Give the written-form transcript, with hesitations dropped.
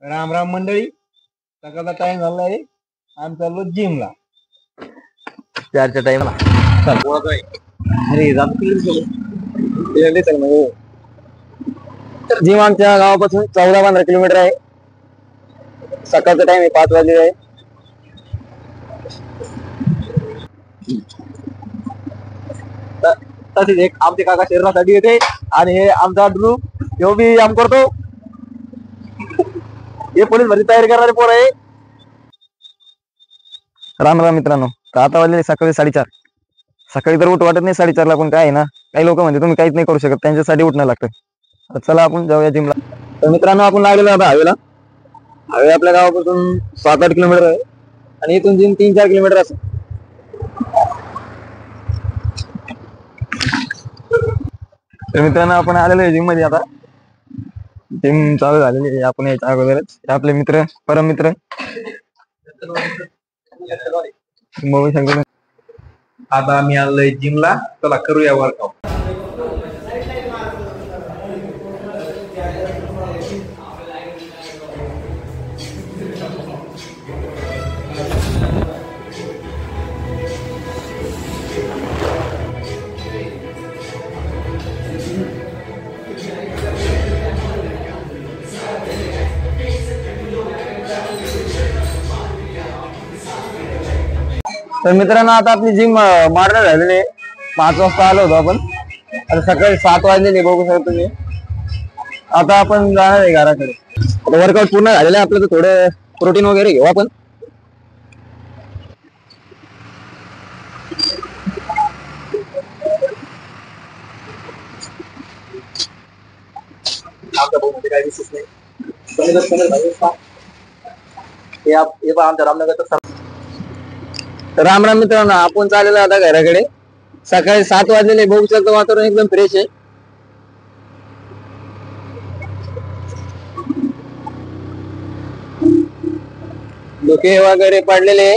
राम राम मंडळी. सकाळचा टाइम झालाय. आम्ही चाललो जिमला. 4च्या टाइमला अरे जिम आमच्या गावापासून 14-15 किलोमीटर आहे. सकाळचा टाइम आहे 5 वाजले आहे. तसेच एक आमचे काका शरीरासाठी येते आणि हे आमचा ड्रू ह्यो बी आम करतो. हे पोलीस भरती तयारी करणारे पोर आहे. राम राम मित्रांनो. तर आता वाजले सकाळी 4:30. सकाळी तर उठ वाटत नाही 4:30ला, पण काय आहे ना, काही लोक म्हणजे तुम्ही काहीच नाही करू शकत, त्यांच्यासाठी उठणं लागतं. तर चला आपण जाऊया जिमला. तर मित्रांनो आपण लागलेलो आता हवेला. हवे आपल्या गावापासून 7-8 किलोमीटर आहे आणि इथून जिम 3-4 किलोमीटर असं. तर मित्रांनो आपण आलेलो आहे जिम मध्ये. आता जिम चालू झालेली आहे. आपण याच्या अगोदरच आपले मित्र, परम मित्र आता आम्ही आलोय जिमला. चला करूया वर्कआउट. तर मित्रांनो आता आपली जिम मारणं झालेली आहे. 5 वाजता आलो होतो आपण. आता सकाळी 7 वाजलेले बघू शकता तुम्ही. आता आपण जाणार आहे घराकडे. वर्कआउट पूर्ण झालेलं आहे आपलं. तर थोडं प्रोटीन वगैरे घेऊ आपण. काही विशेष नाही. आमच्या रामनगरचा. राम राम मित्रांनो. आपण चाललेलो आता घराकडे. सकाळी 7 वाजलेले बघू शकतो. वातावरण एकदम फ्रेश आहे. डोके वगैरे पडलेले